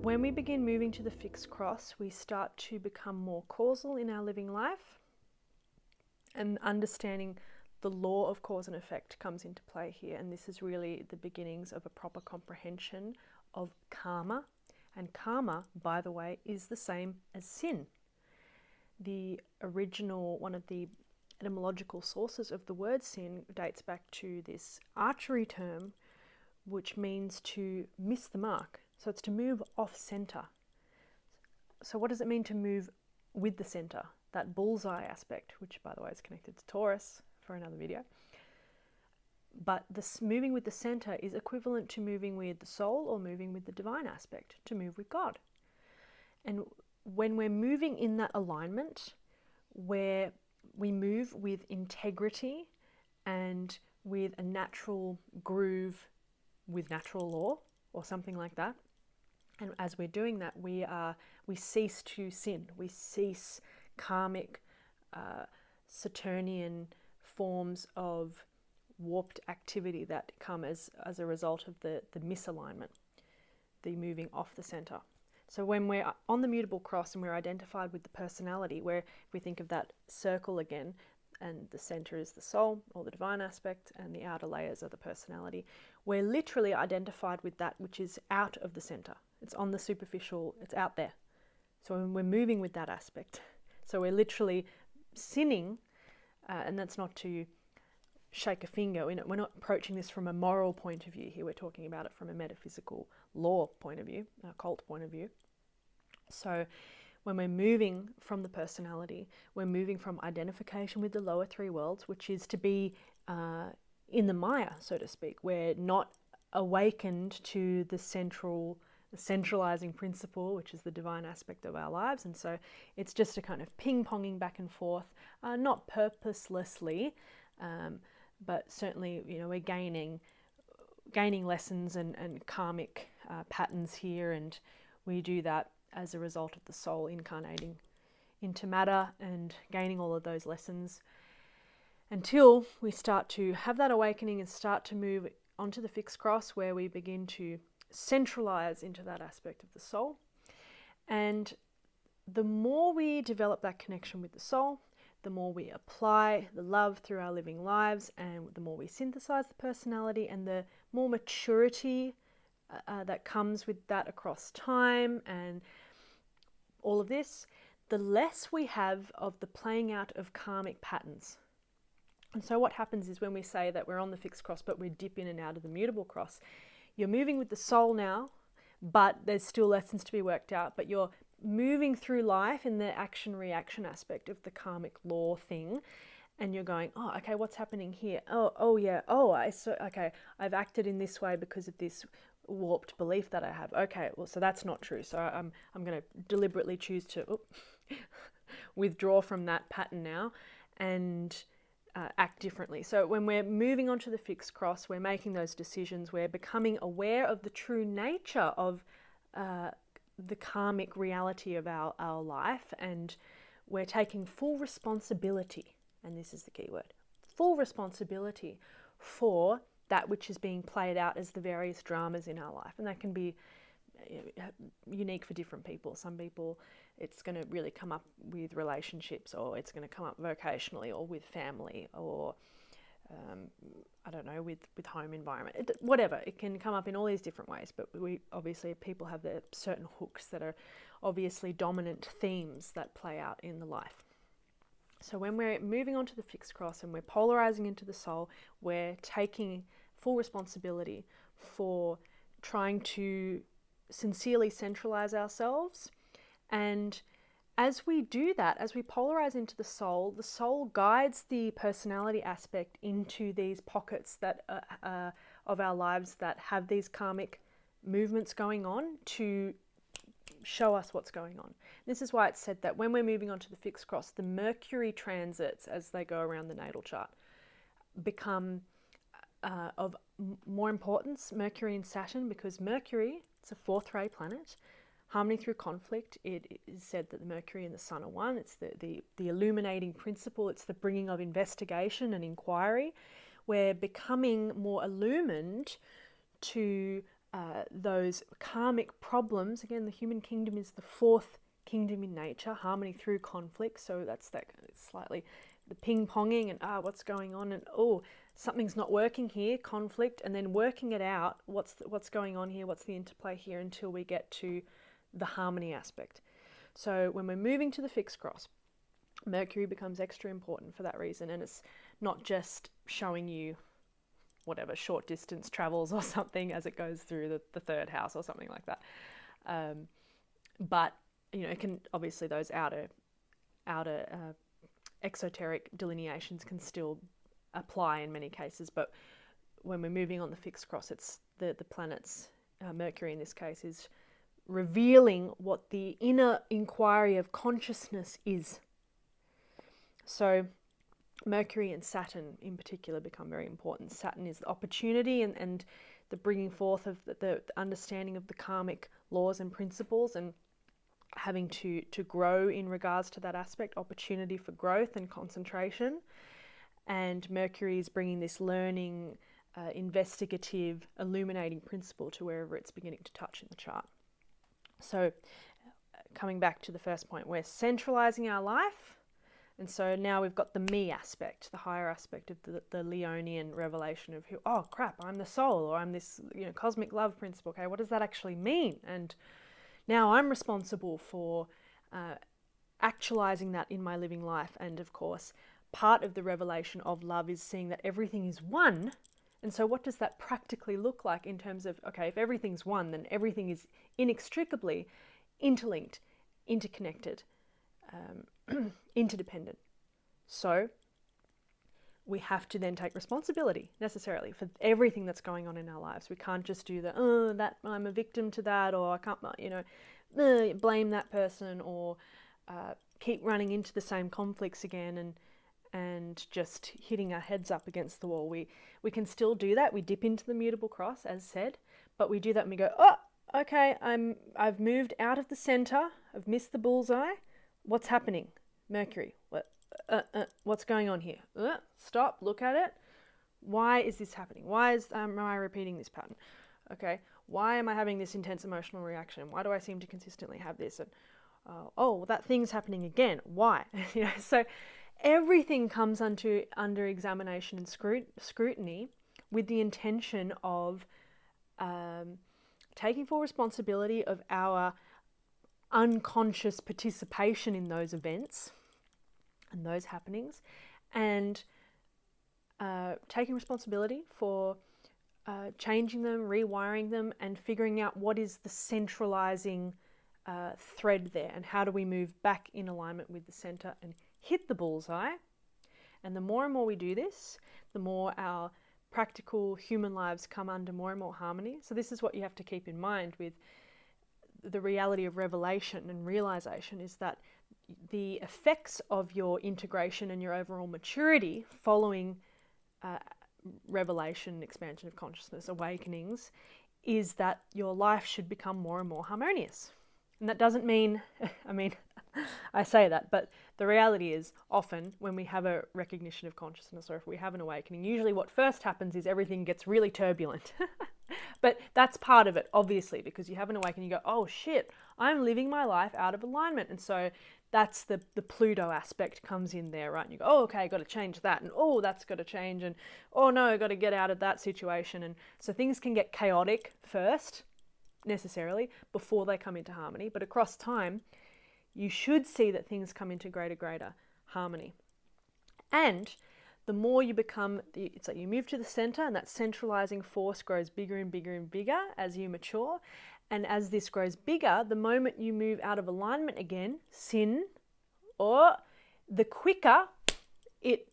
When we begin moving to the fixed cross, we start to become more causal in our living life, and understanding the law of cause and effect comes into play here. And this is really the beginnings of a proper comprehension of karma. And karma, by the way, is the same as sin. The original, one of the etymological sources of the word sin dates back to this archery term, which means to miss the mark. So it's to move off center. So what does it mean to move with the center? That bullseye aspect, which by the way is connected to Taurus for another video. But this moving with the center is equivalent to moving with the soul or moving with the divine aspect, to move with God. And when we're moving in that alignment, where we move with integrity and with a natural groove with natural law or something like that, and as we're doing that, we cease to sin. We cease karmic, Saturnian forms of warped activity that come as a result of the misalignment, the moving off the center. So when we're on the mutable cross and we're identified with the personality, where if we think of that circle again, and the center is the soul or the divine aspect, and the outer layers are the personality, we're literally identified with that which is out of the center. It's on the superficial, it's out there. So when we're moving with that aspect, so we're literally sinning, and that's not to shake a finger. We're not approaching this from a moral point of view here. We're talking about it from a metaphysical law point of view, a occult point of view. So when we're moving from the personality, we're moving from identification with the lower three worlds, which is to be in the Maya, so to speak. We're not awakened to the centralizing principle, which is the divine aspect of our lives. And so it's just a kind of ping-ponging back and forth, not purposelessly, but certainly, we're gaining lessons and karmic patterns here, and we do that as a result of the soul incarnating into matter and gaining all of those lessons until we start to have that awakening and start to move onto the fixed cross, where we begin to centralize into that aspect of the soul. And the more we develop that connection with the soul, the more we apply the love through our living lives, and the more we synthesize the personality, and the more maturity that comes with that across time and all of this, the less we have of the playing out of karmic patterns. And so what happens is, when we say that we're on the fixed cross but we dip in and out of the mutable cross, you're moving with the soul now, but there's still lessons to be worked out, but you're moving through life in the action-reaction aspect of the karmic law thing, and you're going, oh, okay, what's happening here? Okay, I've acted in this way because of this warped belief that I have. Okay, well, so that's not true. So I'm going to deliberately choose to withdraw from that pattern now and act differently. So when we're moving on to the fixed cross, we're making those decisions. We're becoming aware of the true nature of the karmic reality of our life, and we're taking full responsibility, and this is the key word, full responsibility for that which is being played out as the various dramas in our life. And that can be unique for different people. Some people, it's going to really come up with relationships, or it's going to come up vocationally, or with family, or I don't know, with home environment, whatever. It can come up in all these different ways, but people have their certain hooks that are obviously dominant themes that play out in the life. So when we're moving on to the fixed cross and we're polarizing into the soul, we're taking full responsibility for trying to sincerely centralize ourselves. And as we do that, as we polarize into the soul guides the personality aspect into these pockets that of our lives that have these karmic movements going on, to show us what's going on. This is why it's said that when we're moving on to the fixed cross, the Mercury transits, as they go around the natal chart, become of more importance, Mercury and Saturn, because Mercury, it's a fourth ray planet, harmony through conflict. It is said that the Mercury and the Sun are one. It's the illuminating principle. It's the bringing of investigation and inquiry. We're becoming more illumined to those karmic problems. Again, the human kingdom is the fourth kingdom in nature, harmony through conflict. So that's that kind of slightly the ping-ponging and what's going on, and something's not working here, conflict, and then working it out, what's going on here, what's the interplay here, until we get to the harmony aspect. So when we're moving to the fixed cross, Mercury becomes extra important for that reason, and it's not just showing you whatever short distance travels or something as it goes through the third house or something like that. But it can obviously, those outer exoteric delineations can still apply in many cases. But when we're moving on the fixed cross, it's the planets, Mercury in this case, is revealing what the inner inquiry of consciousness is. So Mercury and Saturn in particular become very important. Saturn is the opportunity and the bringing forth of the understanding of the karmic laws and principles, and having to grow in regards to that aspect, opportunity for growth and concentration. And Mercury is bringing this learning, investigative, illuminating principle to wherever it's beginning to touch in the chart. So coming back to the first point, we're centralizing our life. And so now we've got the me aspect, the higher aspect of the Leonian revelation of who, oh crap, I'm the soul, or I'm this cosmic love principle. Okay, what does that actually mean? And now I'm responsible for actualizing that in my living life. And of course, part of the revelation of love is seeing that everything is one. And so what does that practically look like in terms of, okay, if everything's one, then everything is inextricably interlinked, interconnected, interdependent. So we have to then take responsibility necessarily for everything that's going on in our lives. We can't just do that I'm a victim to that, or I can't, blame that person, or keep running into the same conflicts again and just hitting our heads up against the wall. We can still do that. We dip into the mutable cross, as said, but we do that and we go, oh, okay, I've moved out of the center. I've missed the bullseye. What's happening? Mercury. What's going on here? Stop. Look at it. Why is this happening? Why am I repeating this pattern? Okay. Why am I having this intense emotional reaction? Why do I seem to consistently have this? And that thing's happening again. Why? So everything comes under examination and scrutiny with the intention of taking full responsibility of our unconscious participation in those events and those happenings, and taking responsibility for changing them, rewiring them, and figuring out what is the centralizing thread there, and how do we move back in alignment with the center and hit the bullseye. And the more and more we do this, the more our practical human lives come under more and more harmony. So this is what you have to keep in mind with the reality of revelation and realization, is that the effects of your integration and your overall maturity following revelation, expansion of consciousness, awakenings, is that your life should become more and more harmonious. And that doesn't mean, I say that, but the reality is often when we have a recognition of consciousness, or if we have an awakening, usually what first happens is everything gets really turbulent. But that's part of it, obviously, because you have an awakening, you go, oh shit, I'm living my life out of alignment. And so that's the Pluto aspect comes in there, right? And you go, oh, okay, got to change that. And oh, that's got to change. And oh no, got to get out of that situation. And so things can get chaotic first, necessarily, before they come into harmony. But across time, you should see that things come into greater harmony. And the more you become, it's like you move to the center, and that centralizing force grows bigger and bigger and bigger as you mature. And as this grows bigger, the moment you move out of alignment again, sin, or the quicker it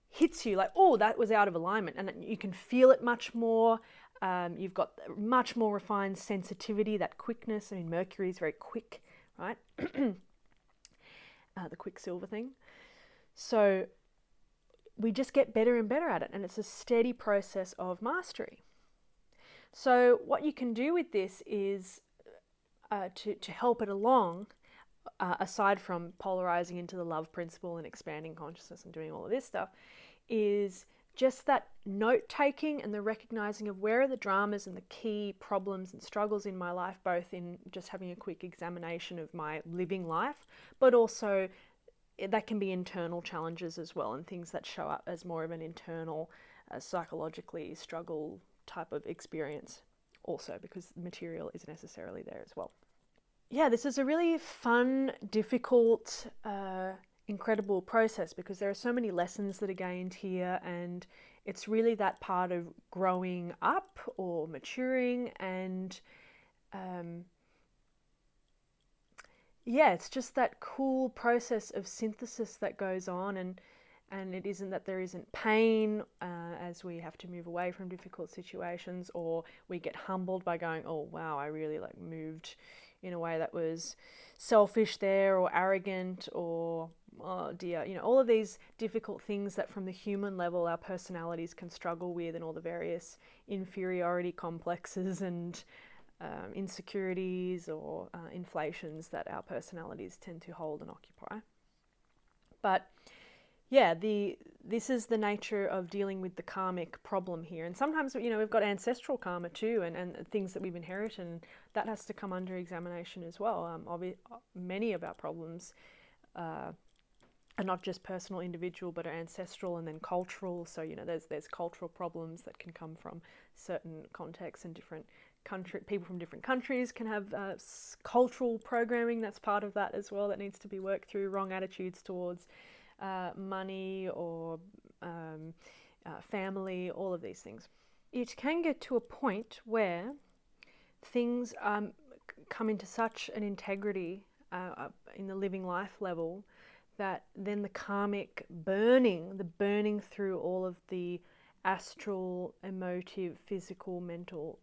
hits you, like, oh, that was out of alignment. And you can feel it much more. You've got much more refined sensitivity, that quickness. Mercury is very quick, right? The quicksilver thing. So we just get better and better at it, and it's a steady process of mastery. So what you can do with this is to help it along, aside from polarizing into the love principle and expanding consciousness and doing all of this stuff, is just that note taking and the recognizing of where are the dramas and the key problems and struggles in my life, both in just having a quick examination of my living life, but also that can be internal challenges as well, and things that show up as more of an internal, psychologically struggle type of experience also, because material is necessarily there as well. Yeah, this is a really fun, difficult, incredible process, because there are so many lessons that are gained here, and it's really that part of growing up or maturing, and yeah, it's just that cool process of synthesis that goes on, and it isn't that there isn't pain as we have to move away from difficult situations, or we get humbled by going, oh wow, I really moved in a way that was selfish there, or arrogant, or oh dear, all of these difficult things that from the human level our personalities can struggle with, and all the various inferiority complexes and insecurities or inflations that our personalities tend to hold and occupy. But yeah, this is the nature of dealing with the karmic problem here. And sometimes, we've got ancestral karma too, and things that we've inherited, and that has to come under examination as well. Many of our problems are not just personal, individual, but are ancestral and then cultural. So, there's cultural problems that can come from certain contexts, and different people from different countries can have cultural programming that's part of that as well, that needs to be worked through. Wrong attitudes towards money or family, all of these things. It can get to a point where things come into such an integrity in the living life level, that then the karmic burning through all of the astral, emotive, physical, mental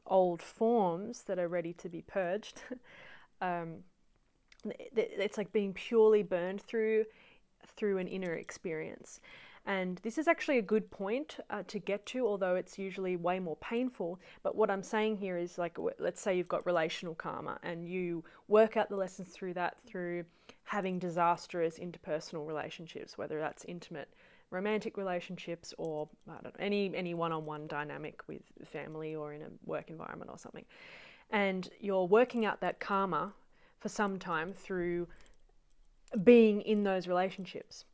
old forms that are ready to be purged, it's like being purely burned through an inner experience. And this is actually a good point to get to, although it's usually way more painful. But what I'm saying here is, let's say you've got relational karma, and you work out the lessons through that through having disastrous interpersonal relationships, whether that's intimate romantic relationships, or I don't know, any one-on-one dynamic with family or in a work environment or something. And you're working out that karma for some time through being in those relationships.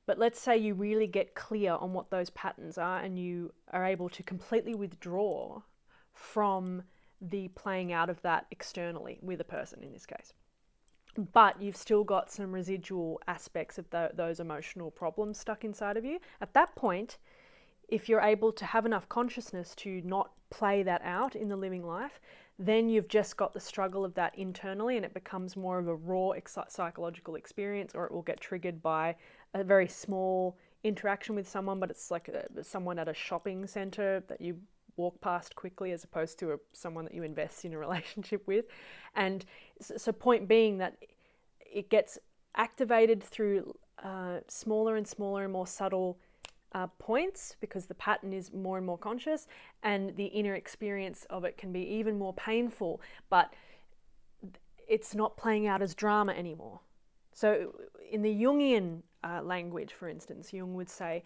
But let's say you really get clear on what those patterns are, and you are able to completely withdraw from the playing out of that externally with a person in this case. But you've still got some residual aspects of those emotional problems stuck inside of you. At that point, if you're able to have enough consciousness to not play that out in the living life, then you've just got the struggle of that internally, and it becomes more of a raw psychological experience, or it will get triggered by a very small interaction with someone, but it's like someone at a shopping center that you walk past quickly, as opposed to someone that you invest in a relationship with. And so point being that it gets activated through smaller and smaller and more subtle points, because the pattern is more and more conscious, and the inner experience of it can be even more painful, but it's not playing out as drama anymore. So in the Jungian language, for instance, Jung would say,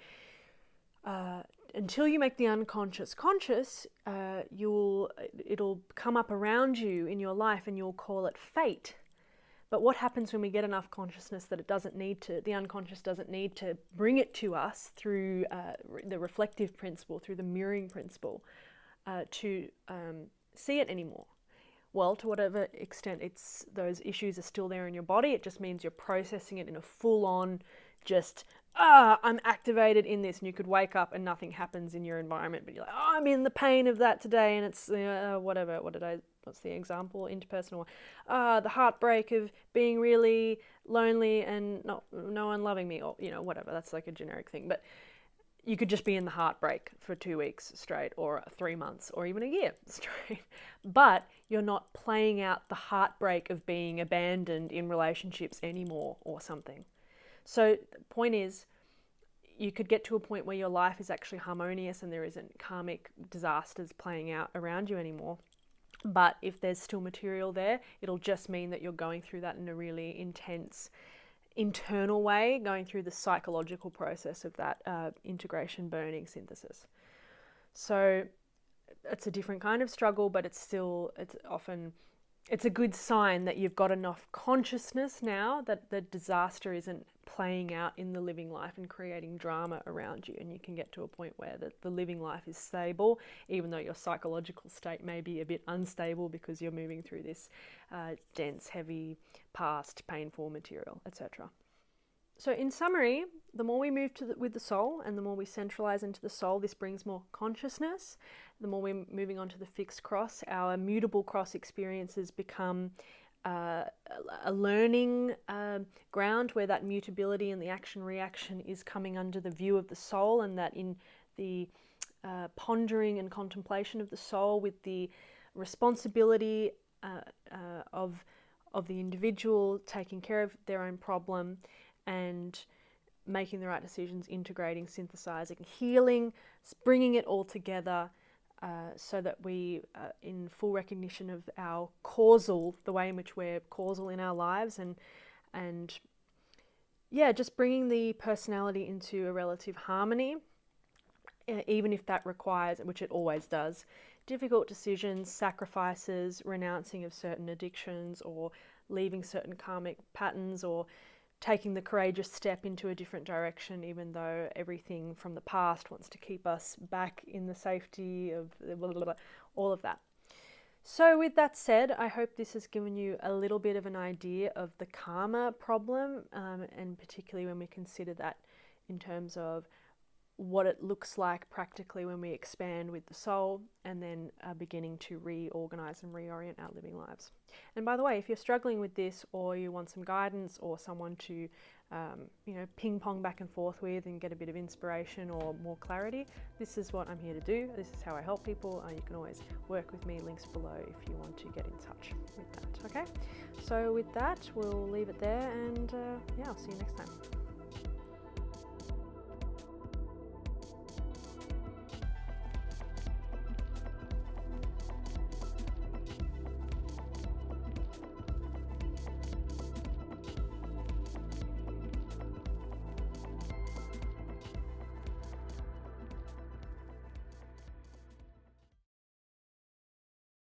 until you make the unconscious conscious, it'll come up around you in your life, and you'll call it fate. But what happens when we get enough consciousness that the unconscious doesn't need to bring it to us through the reflective principle, through the mirroring principle, to see it anymore? Well, to whatever extent those issues are still there in your body, it just means you're processing it in a full-on, I'm activated in this, and you could wake up and nothing happens in your environment, but you're like, I'm in the pain of that today, and it's whatever. What's the example? Interpersonal. The heartbreak of being really lonely and no one loving me, or whatever. That's like a generic thing, but you could just be in the heartbreak for 2 weeks straight, or 3 months, or even a year straight. But you're not playing out the heartbreak of being abandoned in relationships anymore, or something. So the point is, you could get to a point where your life is actually harmonious and there isn't karmic disasters playing out around you anymore. But if there's still material there, it'll just mean that you're going through that in a really intense, internal way, going through the psychological process of that integration, burning, synthesis. So it's a different kind of struggle, but it's a good sign that you've got enough consciousness now that the disaster isn't playing out in the living life and creating drama around you, and you can get to a point where the living life is stable, even though your psychological state may be a bit unstable because you're moving through this dense, heavy, past, painful material, etc. So in summary, the more we move with the soul and the more we centralize into the soul, this brings more consciousness. The more we're moving on to the fixed cross, our mutable cross experiences become a learning ground where that mutability and the action-reaction is coming under the view of the soul, and that in the pondering and contemplation of the soul with the responsibility of the individual taking care of their own problem and making the right decisions, integrating, synthesizing, healing, bringing it all together so that we, in full recognition of our causal, the way in which we're causal in our lives, and yeah, just bringing the personality into a relative harmony, even if that requires, which it always does, difficult decisions, sacrifices, renouncing of certain addictions, or leaving certain karmic patterns, or taking the courageous step into a different direction, even though everything from the past wants to keep us back in the safety of blah, blah, blah, all of that. So with that said, I hope this has given you a little bit of an idea of the karma problem, and particularly when we consider that in terms of what it looks like practically when we expand with the soul and then beginning to reorganize and reorient our living lives. And by the way, if you're struggling with this, or you want some guidance or someone to ping pong back and forth with and get a bit of inspiration or more clarity, this is what I'm here to do. This is how I help people. You can always work with me, links below if you want to get in touch with that. Okay, so with that, we'll leave it there, and I'll see you next time.